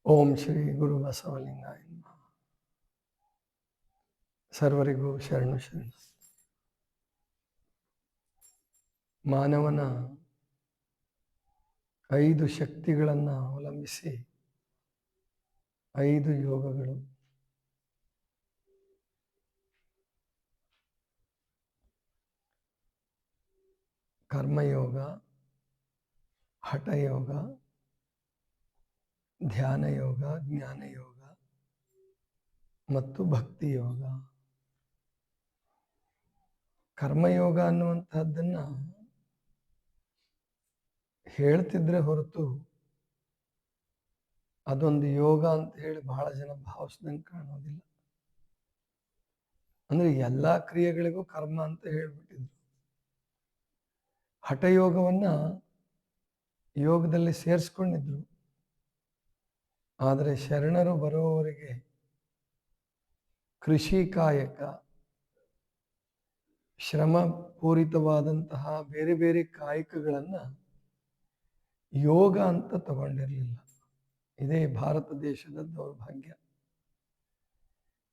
ಓಂ ಶ್ರೀ ಗುರು ಬಸವಲಿಂಗಾಯ ನಮಃ. ಸರ್ವರಿಗೂ ಶರಣು ಶರಣು. ಮಾನವನ 5 ಶಕ್ತಿಗಳನ್ನು ಅವಲಂಬಿಸಿ 5 ಯೋಗಗಳು. ಕರ್ಮಯೋಗ, ಹಠಯೋಗ, ಧ್ಯಾನ ಯೋಗ, ಜ್ಞಾನ ಯೋಗ ಮತ್ತು ಭಕ್ತಿ ಯೋಗ. ಕರ್ಮಯೋಗ ಅನ್ನುವಂತಹದ್ದನ್ನ ಹೇಳ್ತಿದ್ರೆ ಹೊರತು ಅದೊಂದು ಯೋಗ ಅಂತ ಹೇಳಿ ಬಹಳ ಜನ ಭಾವಿಸ್ದಂಗೆ ಕಾಣೋದಿಲ್ಲ. ಅಂದ್ರೆ ಎಲ್ಲ ಕ್ರಿಯೆಗಳಿಗೂ ಕರ್ಮ ಅಂತ ಹೇಳ್ಬಿಟ್ಟಿದ್ರು. ಹಠಯೋಗವನ್ನ ಯೋಗದಲ್ಲಿ ಸೇರಿಸ್ಕೊಂಡಿದ್ರು. ಆದರೆ ಶರಣರು ಬರುವವರಿಗೆ ಕೃಷಿ ಕಾಯಕ, ಶ್ರಮ ಪೂರಿತವಾದಂತಹ ಬೇರೆ ಬೇರೆ ಕಾಯಕಗಳನ್ನು ಯೋಗ ಅಂತ ತಗೊಂಡಿರಲಿಲ್ಲ. ಇದೇ ಭಾರತ ದೇಶದ ದೌರ್ಭಾಗ್ಯ.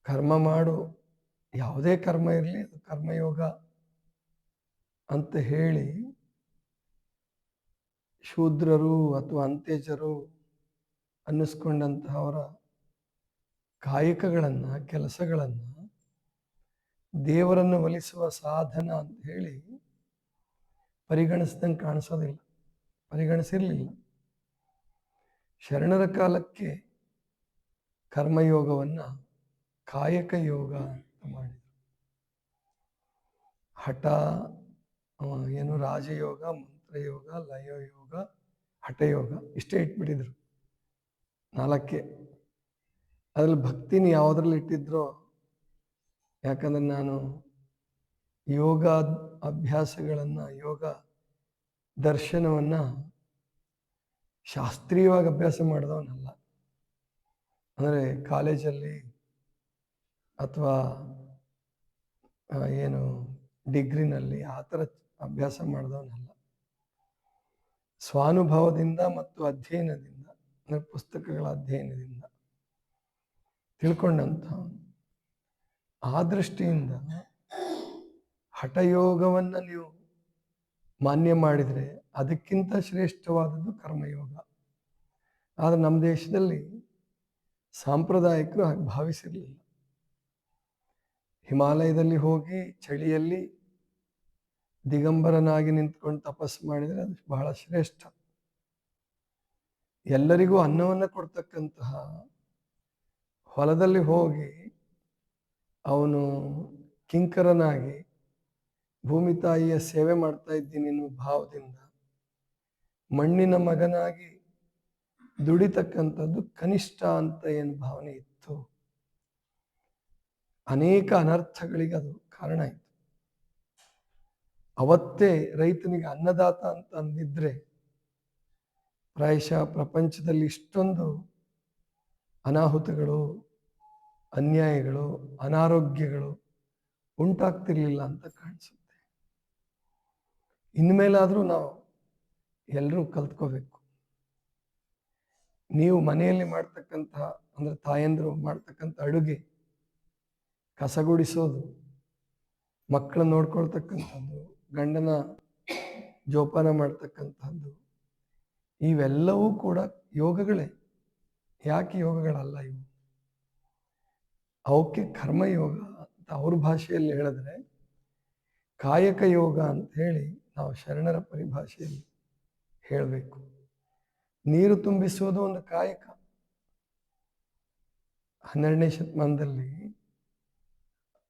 ಕರ್ಮ ಮಾಡು, ಯಾವುದೇ ಕರ್ಮ ಇರಲಿ ಅದು ಕರ್ಮಯೋಗ ಅಂತ ಹೇಳಿ ಶೂದ್ರರು ಅಥವಾ ಅಂತ್ಯಜರು ಅನ್ನಿಸ್ಕೊಂಡಂತಹವರ ಕಾಯಕಗಳನ್ನು, ಕೆಲಸಗಳನ್ನು ದೇವರನ್ನು ಒಲಿಸುವ ಸಾಧನ ಅಂತ ಹೇಳಿ ಪರಿಗಣಿಸ್ದಂಗೆ ಕಾಣಿಸೋದಿಲ್ಲ, ಪರಿಗಣಿಸಿರಲಿಲ್ಲ. ಶರಣರ ಕಾಲಕ್ಕೆ ಕರ್ಮಯೋಗವನ್ನು ಕಾಯಕ ಯೋಗ ಅಂತ ಮಾಡಿದರು. ಹಠ ರಾಜಯೋಗ, ಮಂತ್ರಯೋಗ, ಲಯಯೋಗ, ಹಠಯೋಗ ಇಷ್ಟೇ ಇಟ್ಬಿಟ್ಟಿದ್ರು, 4. ಅದ್ರಲ್ಲಿ ಭಕ್ತಿನ ಯಾವುದ್ರಲ್ಲಿ ಇಟ್ಟಿದ್ರೋ, ಯಾಕಂದ್ರೆ ನಾನು ಯೋಗ ಅಭ್ಯಾಸಗಳನ್ನು, ಯೋಗ ದರ್ಶನವನ್ನು ಶಾಸ್ತ್ರೀಯವಾಗಿ ಅಭ್ಯಾಸ ಮಾಡಿದವನಲ್ಲ. ಅಂದರೆ ಕಾಲೇಜಲ್ಲಿ ಅಥವಾ ಡಿಗ್ರಿನಲ್ಲಿ ಆ ಥರ ಅಭ್ಯಾಸ ಮಾಡಿದವನಲ್ಲ. ಸ್ವಾನುಭವದಿಂದ ಮತ್ತು ಅಧ್ಯಯನದಿಂದ, ಅಂದರೆ ಪುಸ್ತಕಗಳ ಅಧ್ಯಯನದಿಂದ ತಿಳ್ಕೊಂಡಂಥ. ಆ ದೃಷ್ಟಿಯಿಂದ ಹಠಯೋಗವನ್ನು ನೀವು ಮಾನ್ಯ ಮಾಡಿದರೆ ಅದಕ್ಕಿಂತ ಶ್ರೇಷ್ಠವಾದದ್ದು ಕರ್ಮಯೋಗ. ಆದರೆ ನಮ್ಮ ದೇಶದಲ್ಲಿ ಸಾಂಪ್ರದಾಯಿಕರು ಹಾಗೆ ಭಾವಿಸಿರಲಿಲ್ಲ. ಹಿಮಾಲಯದಲ್ಲಿ ಹೋಗಿ ಚಳಿಯಲ್ಲಿ ದಿಗಂಬರನಾಗಿ ನಿಂತ್ಕೊಂಡು ತಪಸ್ಸು ಮಾಡಿದರೆ ಅದು ಬಹಳ ಶ್ರೇಷ್ಠ. ಎಲ್ಲರಿಗೂ ಅನ್ನವನ್ನು ಕೊಡ್ತಕ್ಕಂತಹ ಹೊಲದಲ್ಲಿ ಹೋಗಿ ಅವನು ಕಿಂಕರನಾಗಿ ಭೂಮಿ ತಾಯಿಯ ಸೇವೆ ಮಾಡ್ತಾ ಇದ್ದೀನಿ ಎನ್ನುವ ಭಾವದಿಂದ ಮಣ್ಣಿನ ಮಗನಾಗಿ ದುಡಿತಕ್ಕಂಥದ್ದು ಕನಿಷ್ಠ ಅಂತ ಏನು ಭಾವನೆ ಇತ್ತು, ಅನೇಕ ಅನರ್ಥಗಳಿಗೆ ಅದು ಕಾರಣ ಆಯಿತು. ಅವತ್ತೇ ರೈತನಿಗೆ ಅನ್ನದಾತ ಅಂತ ಅಂದಿದ್ರೆ ಪ್ರಾಯಶಃ ಪ್ರಪಂಚದಲ್ಲಿ ಇಷ್ಟೊಂದು ಅನಾಹುತಗಳು, ಅನ್ಯಾಯಗಳು, ಅನಾರೋಗ್ಯಗಳು ಉಂಟಾಗ್ತಿರ್ಲಿಲ್ಲ ಅಂತ ಕಾಣಿಸುತ್ತೆ. ಇನ್ಮೇಲಾದರೂ ನಾವು ಎಲ್ಲರೂ ಕಲ್ತ್ಕೋಬೇಕು. ನೀವು ಮನೆಯಲ್ಲಿ ಮಾಡ್ತಕ್ಕಂತಹ, ಅಂದರೆ ತಾಯಂದರು ಮಾಡ್ತಕ್ಕಂಥ ಅಡುಗೆ, ಕಸಗುಡಿಸೋದು, ಮಕ್ಕಳು ನೋಡ್ಕೊಳ್ತಕ್ಕಂಥದ್ದು, ಗಂಡನ ಜೋಪಾನ ಮಾಡ್ತಕ್ಕಂಥದ್ದು, ಇವೆಲ್ಲವೂ ಕೂಡ ಯೋಗಗಳೇ. ಯಾಕೆ ಯೋಗಗಳಲ್ಲ ಇವು? ಅವಕ್ಕೆ ಕರ್ಮಯೋಗ ಅಂತ ಅವ್ರ ಭಾಷೆಯಲ್ಲಿ ಹೇಳಿದ್ರೆ ಕಾಯಕ ಯೋಗ ಅಂತ ಹೇಳಿ ನಾವು ಶರಣರ ಪರಿಭಾಷೆಯಲ್ಲಿ ಹೇಳಬೇಕು. ನೀರು ತುಂಬಿಸುವುದು ಒಂದು ಕಾಯಕ. 12ನೇ ಶತಮಾನದಲ್ಲಿ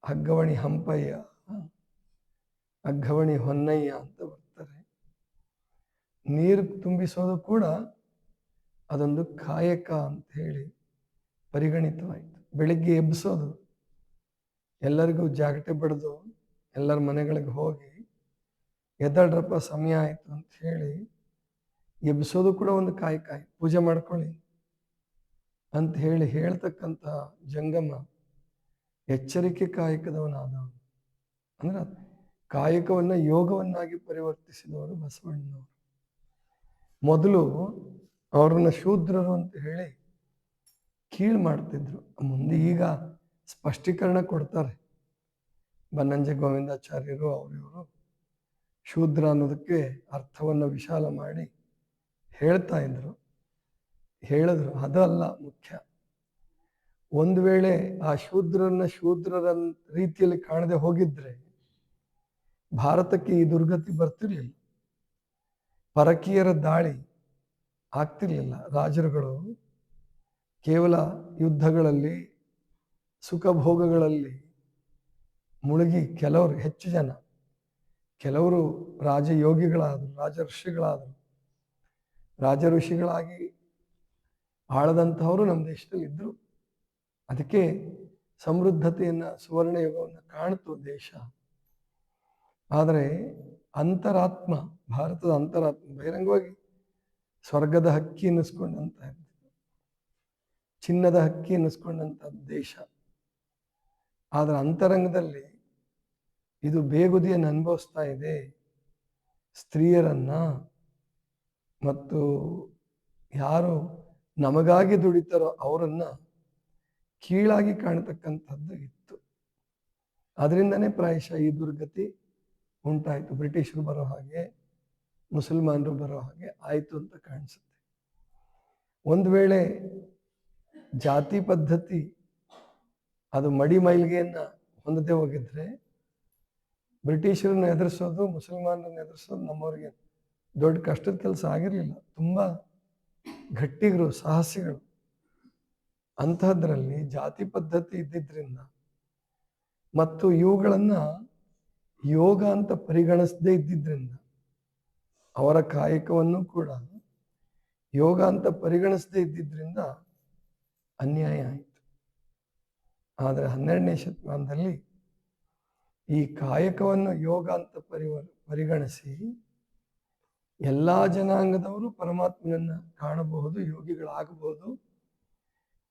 ಅಗ್ಗವಣಿ ಹಂಪಯ್ಯ, ಅಗ್ಗವಣಿ ಹೊನ್ನಯ್ಯ ಅಂತ ಬರ್ತಾರೆ. ನೀರು ತುಂಬಿಸೋದು ಕೂಡ ಅದೊಂದು ಕಾಯಕ ಅಂತ ಹೇಳಿ ಪರಿಗಣಿತವಾಯಿತು. ಬೆಳಿಗ್ಗೆ ಎಬ್ಬಿಸೋದು, ಎಲ್ಲರಿಗೂ ಜಾಗಟೆ ಬಡಿದು ಎಲ್ಲರ ಮನೆಗಳಿಗೆ ಹೋಗಿ ಎದ್ದಳ್ರಪ್ಪ ಸಮಯ ಆಯಿತು ಅಂತ ಹೇಳಿ ಎಬ್ಬಿಸೋದು ಕೂಡ ಒಂದು ಕಾಯಕ ಆಯ್ತು. ಪೂಜೆ ಮಾಡ್ಕೊಳ್ಳಿ ಅಂತ ಹೇಳಿ ಹೇಳ್ತಕ್ಕಂಥ ಜಂಗಮ ಎಚ್ಚರಿಕೆ ಕಾಯಕದವನಾದವನು. ಅಂದ್ರೆ ಕಾಯಕವನ್ನು ಯೋಗವನ್ನಾಗಿ ಪರಿವರ್ತಿಸಿದವರು ಬಸವಣ್ಣನವರು. ಮೊದಲು ಅವರನ್ನ ಶೂದ್ರರು ಅಂತ ಹೇಳಿ ಕೀಳು ಮಾಡ್ತಿದ್ರು. ಮುಂದೆ ಈಗ ಸ್ಪಷ್ಟೀಕರಣ ಕೊಡ್ತಾರೆ. ಬನ್ನಂಜೆ ಗೋವಿಂದಾಚಾರ್ಯರು ಅವರಿವರು ಶೂದ್ರ ಅನ್ನೋದಕ್ಕೆ ಅರ್ಥವನ್ನು ವಿಶಾಲ ಮಾಡಿ ಹೇಳಿದ್ರು. ಅದಲ್ಲ ಮುಖ್ಯ. ಒಂದು ವೇಳೆ ಆ ಶೂದ್ರರ ರೀತಿಯಲ್ಲಿ ಕಾಣದೆ ಹೋಗಿದ್ರೆ ಭಾರತಕ್ಕೆ ಈ ದುರ್ಗತಿ ಬರ್ತಿರ್ಲಿಲ್ಲ, ಪರಕೀಯರ ದಾಳಿ ಆಗ್ತಿರ್ಲಿಲ್ಲ. ರಾಜರುಗಳು ಕೇವಲ ಯುದ್ಧಗಳಲ್ಲಿ ಸುಖಭೋಗಗಳಲ್ಲಿ ಮುಳುಗಿ ಹೆಚ್ಚು ಜನ ಕೆಲವರು ರಾಜಯೋಗಿಗಳಾದರು, ರಾಜ ಋಷಿಗಳಾಗಿ ಆಳದಂತಹವರು ನಮ್ಮ ದೇಶದಲ್ಲಿ ಇದ್ರು. ಅದಕ್ಕೆ ಸಮೃದ್ಧತೆಯನ್ನ ಸುವರ್ಣ ಯುಗವನ್ನು ಕಾಣ್ತು ದೇಶ. ಆದರೆ ಅಂತರಾತ್ಮ, ಭಾರತದ ಅಂತರಾತ್ಮ ಬಹಿರಂಗವಾಗಿ ಸ್ವರ್ಗದ ಹಕ್ಕಿ ಎನ್ನಿಸ್ಕೊಂಡಂತ, ಚಿನ್ನದ ಹಕ್ಕಿ ಎನ್ನಿಸ್ಕೊಂಡಂತ ದೇಶ. ಆದರೆ ಅಂತರಂಗದಲ್ಲಿ ಇದು ಬೇಗುದಿಯನ್ನು ಅನುಭವಿಸ್ತಾ ಇದೆ. ಸ್ತ್ರೀಯರನ್ನ ಮತ್ತು ಯಾರು ನಮಗಾಗಿ ದುಡಿತಾರೋ ಅವರನ್ನ ಕೀಳಾಗಿ ಕಾಣತಕ್ಕಂಥದ್ದು ಇತ್ತು. ಅದರಿಂದನೇ ಪ್ರಾಯಶಃ ಈ ದುರ್ಗತಿ ಉಂಟಾಯಿತು. ಬ್ರಿಟಿಷರು ಬರೋ ಹಾಗೆ, ಮುಸಲ್ಮಾನರು ಬರೋ ಹಾಗೆ ಆಯಿತು ಅಂತ ಕಾಣಿಸುತ್ತೆ. ಒಂದು ವೇಳೆ ಜಾತಿ ಪದ್ಧತಿ ಅದು ಮೈಲಿಗೆಯನ್ನ ಹೊಂದದೆ ಹೋಗಿದ್ರೆ ಬ್ರಿಟಿಷರನ್ನ ಎದುರಿಸೋದು, ಮುಸಲ್ಮಾನರನ್ನ ಎದುರಿಸೋದು ನಮ್ಮವ್ರಿಗೆ ದೊಡ್ಡ ಕಷ್ಟದ ಕೆಲಸ ಆಗಿರಲಿಲ್ಲ. ತುಂಬ ಗಟ್ಟಿಗರು, ಸಾಹಸಿಗಳು. ಅಂತಹದ್ರಲ್ಲಿ ಜಾತಿ ಪದ್ಧತಿ ಇದ್ದಿದ್ರಿಂದ ಮತ್ತು ಇವುಗಳನ್ನ ಯೋಗ ಅಂತ ಪರಿಗಣಿಸದೇ ಇದ್ದಿದ್ರಿಂದ, ಅವರ ಕಾಯಕವನ್ನು ಕೂಡ ಯೋಗ ಅಂತ ಪರಿಗಣಿಸದೇ ಇದ್ದಿದ್ರಿಂದ ಅನ್ಯಾಯ ಆಯಿತು. ಆದರೆ 12ನೇ ಶತಮಾನದಲ್ಲಿ ಈ ಕಾಯಕವನ್ನು ಯೋಗ ಅಂತ ಪರಿಗಣಿಸಿ ಎಲ್ಲ ಜನಾಂಗದವರು ಪರಮಾತ್ಮನನ್ನ ಕಾಣಬಹುದು, ಯೋಗಿಗಳಾಗಬಹುದು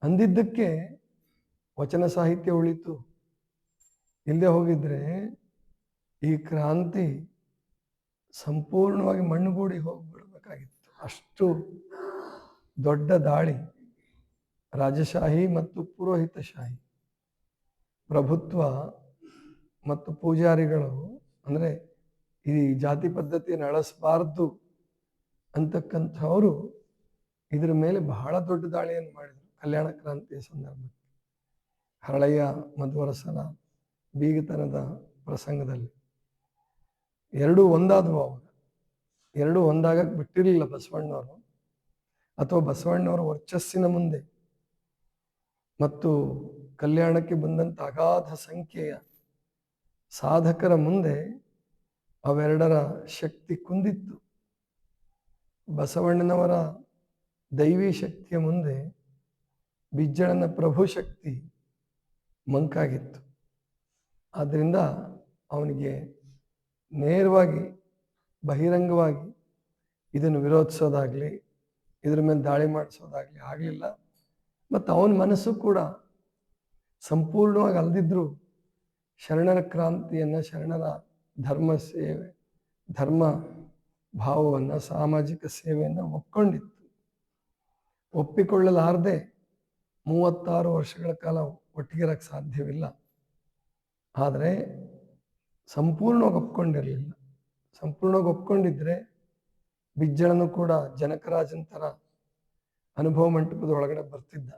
ಅಂದಿದ್ದಕ್ಕೆ ವಚನ ಸಾಹಿತ್ಯ ಉಳಿತು. ಇಲ್ಲದೆ ಹೋಗಿದ್ರೆ ಈ ಕ್ರಾಂತಿ ಸಂಪೂರ್ಣವಾಗಿ ಮಣ್ಣುಗೂಡಿ ಹೋಗ್ಬಿಡ್ಬೇಕಾಗಿತ್ತು. ಅಷ್ಟು ದೊಡ್ಡ ದಾಳಿ. ರಾಜಶಾಹಿ ಮತ್ತು ಪುರೋಹಿತಶಾಹಿ, ಪ್ರಭುತ್ವ ಮತ್ತು ಪೂಜಾರಿಗಳು ಅಂದರೆ ಈ ಜಾತಿ ಪದ್ಧತಿಯನ್ನು ಅಳಿಸಬಾರ್ದು ಅಂತಕ್ಕಂಥವರು ಇದರ ಮೇಲೆ ಬಹಳ ದೊಡ್ಡ ದಾಳಿಯನ್ನು ಮಾಡಿದರು. ಕಲ್ಯಾಣ ಕ್ರಾಂತಿಯ ಸಂದರ್ಭದಲ್ಲಿ ಹರಳಯ್ಯ ಮಧ್ವರಸನ ಬೀಗತನದ ಪ್ರಸಂಗದಲ್ಲಿ ಎರಡೂ ಒಂದಾದವು. ಅವಾಗ ಎರಡೂ ಒಂದಾಗಕ್ಕೆ ಬಿಟ್ಟಿರಲಿಲ್ಲ ಬಸವಣ್ಣವರು, ಅಥವಾ ಬಸವಣ್ಣವರ ವರ್ಚಸ್ಸಿನ ಮುಂದೆ ಮತ್ತು ಕಲ್ಯಾಣಕ್ಕೆ ಬಂದಂಥ ಅಗಾಧ ಸಂಖ್ಯೆಯ ಸಾಧಕರ ಮುಂದೆ ಅವೆರಡರ ಶಕ್ತಿ ಕುಂದಿತ್ತು. ಬಸವಣ್ಣನವರ ದೈವಿ ಶಕ್ತಿಯ ಮುಂದೆ ಬಿಜ್ಜಳನ ಪ್ರಭು ಶಕ್ತಿ ಮಂಕಾಗಿತ್ತು. ಆದ್ದರಿಂದ ಅವನಿಗೆ ನೇರವಾಗಿ ಬಹಿರಂಗವಾಗಿ ಇದನ್ನು ವಿರೋಧಿಸೋದಾಗಲಿ, ಇದ್ರ ಮೇಲೆ ದಾಳಿ ಮಾಡಿಸೋದಾಗಲಿ ಆಗಲಿಲ್ಲ. ಮತ್ತು ಅವನ ಮನಸ್ಸು ಕೂಡ ಸಂಪೂರ್ಣವಾಗಿ ಅಲ್ದಿದ್ರು ಶರಣರ ಕ್ರಾಂತಿಯನ್ನು, ಶರಣರ ಧರ್ಮ ಸೇವೆ, ಧರ್ಮ ಭಾವವನ್ನು, ಸಾಮಾಜಿಕ ಸೇವೆಯನ್ನು ಒಪ್ಕೊಂಡಿತ್ತು. ಒಪ್ಪಿಕೊಳ್ಳಲಾರದೆ 36 ವರ್ಷಗಳ ಕಾಲ ಒಟ್ಟಿಗಿರಕ್ಕೆ ಸಾಧ್ಯವಿಲ್ಲ. ಆದರೆ ಸಂಪೂರ್ಣವಾಗಿ ಒಪ್ಕೊಂಡಿರಲಿಲ್ಲ. ಸಂಪೂರ್ಣವಾಗಿ ಒಪ್ಕೊಂಡಿದ್ರೆ ಬಿಜ್ಜಳನು ಕೂಡ ಜನಕರಾಜಂತರ ಅನುಭವ ಮಂಟಪದ ಒಳಗಡೆ ಬರ್ತಿದ್ದ.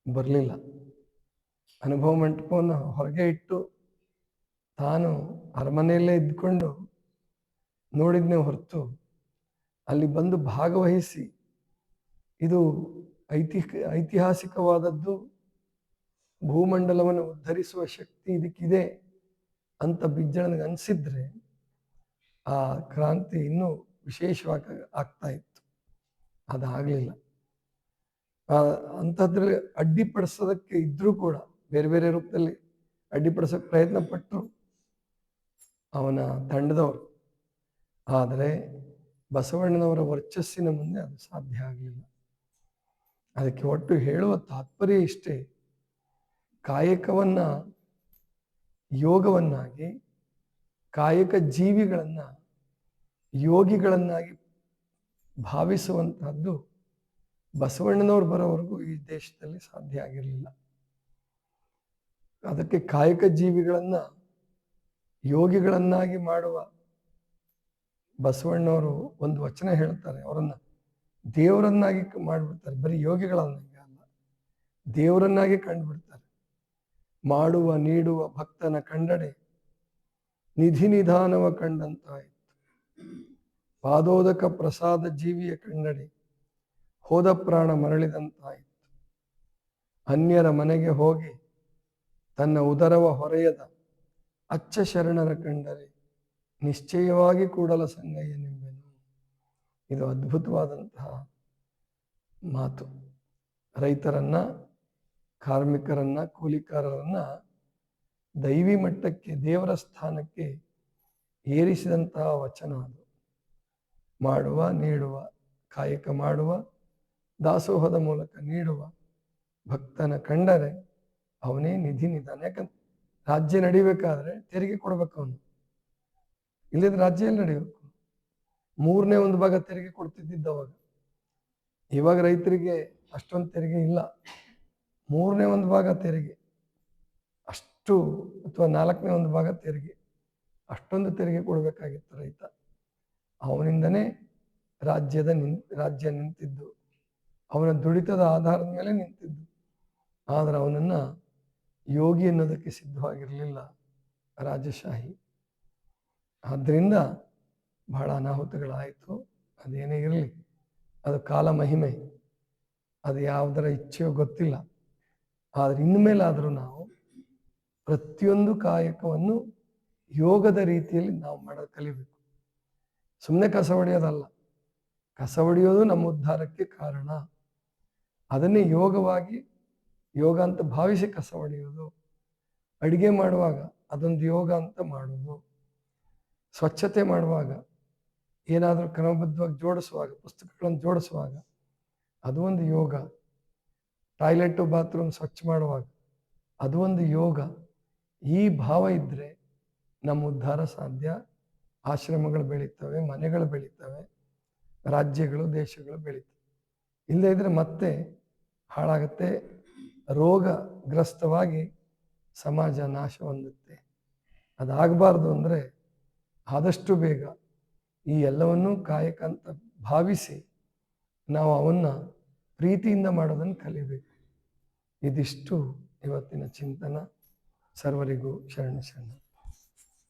ಬರಲಿಲ್ಲ. ಅನುಭವ ಮಂಟಪವನ್ನು ಹೊರಗೆ ಇಟ್ಟು ತಾನು ಅರಮನೆಯಲ್ಲೇ ಇದ್ಕೊಂಡು ನೋಡಿದ್ನೇ ಹೊರತು ಅಲ್ಲಿ ಬಂದು ಭಾಗವಹಿಸಿ ಇದು ಐತಿಹಾಸಿಕವಾದದ್ದು, ಭೂಮಂಡಲವನ್ನು ಉದ್ಧರಿಸುವ ಶಕ್ತಿ ಇದಕ್ಕಿದೆ ಅಂತ ಬಿಜ್ಜಳನಿಗೆ ಅನಿಸಿದ್ರೆ ಆ ಕ್ರಾಂತಿ ಇನ್ನೂ ವಿಶೇಷವಾಗಿ ಆಗ್ತಾ ಇತ್ತು. ಅದಾಗಲಿಲ್ಲ. ಅಂಥದ್ರಲ್ಲಿ ಅಡ್ಡಿಪಡಿಸೋದಕ್ಕೆ ಇದ್ರೂ ಕೂಡ ಬೇರೆ ಬೇರೆ ರೂಪದಲ್ಲಿ ಅಡ್ಡಿಪಡಿಸೋಕೆ ಪ್ರಯತ್ನ ಪಟ್ಟರು ಅವನ ತಂಡದವರು. ಆದರೆ ಬಸವಣ್ಣನವರ ವರ್ಚಸ್ಸಿನ ಮುಂದೆ ಅದು ಸಾಧ್ಯ ಆಗಲಿಲ್ಲ. ಅದಕ್ಕೆ ಒಟ್ಟು ಹೇಳುವ ತಾತ್ಪರ್ಯ ಇಷ್ಟೇ: ಕಾಯಕವನ್ನ ಯೋಗವನ್ನಾಗಿ, ಕಾಯಕ ಜೀವಿಗಳನ್ನ ಯೋಗಿಗಳನ್ನಾಗಿ ಭಾವಿಸುವಂತಹದ್ದು ಬಸವಣ್ಣನವ್ರು ಬರೋವರೆಗೂ ಈ ದೇಶದಲ್ಲಿ ಸಾಧ್ಯ ಆಗಿರಲಿಲ್ಲ. ಅದಕ್ಕೆ ಕಾಯಕ ಜೀವಿಗಳನ್ನ ಯೋಗಿಗಳನ್ನಾಗಿ ಮಾಡುವ ಬಸವಣ್ಣವರು ಒಂದು ವಚನ ಹೇಳ್ತಾರೆ, ಅವರನ್ನ ದೇವರನ್ನಾಗಿ ಮಾಡಿಬಿಡ್ತಾರೆ. ಬರೀ ಯೋಗಿಗಳನ್ನಾಗಿ ಅಲ್ಲ, ದೇವರನ್ನಾಗಿ ಕಂಡುಬಿಡ್ತಾರೆ. ಮಾಡುವ ನೀಡುವ ಭಕ್ತನ ಕಂಡಡೆ ನಿಧಿ ನಿಧಾನವ ಕಂಡಂತಾಯಿತು. ಪಾದೋದಕ ಪ್ರಸಾದ ಜೀವಿಯ ಕಂಡಡೆ ಹೋದ ಪ್ರಾಣ ಮರಳಿದಂತಾಯಿತು. ಅನ್ಯರ ಮನೆಗೆ ಹೋಗಿ ತನ್ನ ಉದರವ ಹೊರೆಯದ ಅಚ್ಚ ಶರಣರ ಕಂಡರೆ ನಿಶ್ಚಯವಾಗಿ ಕೂಡಲ ಸಂಗಯ್ಯನೆಂಬೆನು. ಇದು ಅದ್ಭುತವಾದಂತಹ ಮಾತು. ರೈತರನ್ನ, ಕಾರ್ಮಿಕರನ್ನ, ಕೂಲಿಕಾರರನ್ನ ದೈವಿ ಮಟ್ಟಕ್ಕೆ, ದೇವರ ಸ್ಥಾನಕ್ಕೆ ಏರಿಸಿದಂತಹ ವಚನ ಅದು. ಮಾಡುವ ನೀಡುವ, ಕಾಯಕ ಮಾಡುವ, ದಾಸೋಹದ ಮೂಲಕ ನೀಡುವ ಭಕ್ತನ ಕಂಡರೆ ಅವನೇ ನಿಧಿ ನಿಧಾನ. ಯಾಕಂದ್ರೆ ರಾಜ್ಯ ನಡಿಬೇಕಾದ್ರೆ ತೆರಿಗೆ ಕೊಡ್ಬೇಕು ಅವನು, ಇಲ್ಲದ್ರೆ ರಾಜ್ಯ ಎಲ್ಲಿ ನಡಿಬೇಕು? 1/3 ಭಾಗ ತೆರಿಗೆ ಕೊಡ್ತಿದ್ದಿದ್ದ ಅವಾಗ. ಇವಾಗ ರೈತರಿಗೆ ಅಷ್ಟೊಂದು ತೆರಿಗೆ ಇಲ್ಲ. 1/3 ಭಾಗ ತೆರಿಗೆ ಅಷ್ಟು, ಅಥವಾ 4ನೇ ಭಾಗ ತೆರಿಗೆ, ಅಷ್ಟೊಂದು ತೆರಿಗೆ ಕೊಡಬೇಕಾಗಿತ್ತು ರೈತ. ಅವನಿಂದನೇ ರಾಜ್ಯ ನಿಂತಿದ್ದು, ಅವನ ದುಡಿತದ ಆಧಾರದ ಮೇಲೆ ನಿಂತಿದ್ದು. ಆದರೆ ಅವನನ್ನ ಯೋಗಿ ಅನ್ನೋದಕ್ಕೆ ಸಿದ್ಧವಾಗಿರಲಿಲ್ಲ ರಾಜಶಾಹಿ. ಆದ್ದರಿಂದ ಬಹಳ ಅನಾಹುತಗಳಾಯಿತು. ಅದೇನೇ ಇರಲಿ, ಅದು ಕಾಲ ಮಹಿಮೆ, ಅದು ಯಾವುದರ ಇಚ್ಛೆಯೋ ಗೊತ್ತಿಲ್ಲ. ಆದರೆ ಇನ್ಮೇಲಾದರೂ ನಾವು ಪ್ರತಿಯೊಂದು ಕಾಯಕವನ್ನು ಯೋಗದ ರೀತಿಯಲ್ಲಿ ನಾವು ಮಾಡೋದು ಕಲಿಬೇಕು. ಸುಮ್ಮನೆ ಕಸ ಹೊಡೆಯೋದಲ್ಲ. ಕಸ ಹೊಡೆಯೋದು ನಮ್ಮ ಉದ್ಧಾರಕ್ಕೆ ಕಾರಣ. ಅದನ್ನೇ ಯೋಗ ಅಂತ ಭಾವಿಸಿ ಕಸ ಹೊಡೆಯೋದು. ಅಡುಗೆ ಮಾಡುವಾಗ ಅದೊಂದು ಯೋಗ ಅಂತ ಮಾಡೋದು. ಸ್ವಚ್ಛತೆ ಮಾಡುವಾಗ, ಏನಾದರೂ ಕ್ರಮಬದ್ಧವಾಗಿ ಜೋಡಿಸುವಾಗ, ಪುಸ್ತಕಗಳನ್ನು ಜೋಡಿಸುವಾಗ ಅದು ಒಂದು ಯೋಗ. ಟಾಯ್ಲೆಟು ಬಾತ್ರೂಮ್ ಸ್ವಚ್ಛ ಮಾಡುವಾಗ ಅದು ಒಂದು ಯೋಗ. ಈ ಭಾವ ಇದ್ದರೆ ನಮ್ಮ ಉದ್ಧಾರ ಸಾಧ್ಯ. ಆಶ್ರಮಗಳು ಬೆಳೀತವೆ, ಮನೆಗಳು ಬೆಳೀತವೆ, ರಾಜ್ಯಗಳು, ದೇಶಗಳು ಬೆಳೀತವೆ. ಇಲ್ಲದೇ ಇದ್ರೆ ಮತ್ತೆ ಹಾಳಾಗುತ್ತೆ. ರೋಗಗ್ರಸ್ತವಾಗಿ ಸಮಾಜ ನಾಶ ಹೊಂದುತ್ತೆ. ಅದಾಗಬಾರ್ದು ಅಂದರೆ ಆದಷ್ಟು ಬೇಗ ಈ ಎಲ್ಲವನ್ನೂ ಕಾಯಕ ಅಂತ ಭಾವಿಸಿ ನಾವು ಅವನ್ನ ಪ್ರೀತಿಯಿಂದ ಮಾಡೋದನ್ನು ಕಲಿಬೇಕು. ಇದಿಷ್ಟು ಇವತ್ತಿನ ಚಿಂತನ. ಸರ್ವರಿಗೂ ಶರಣ.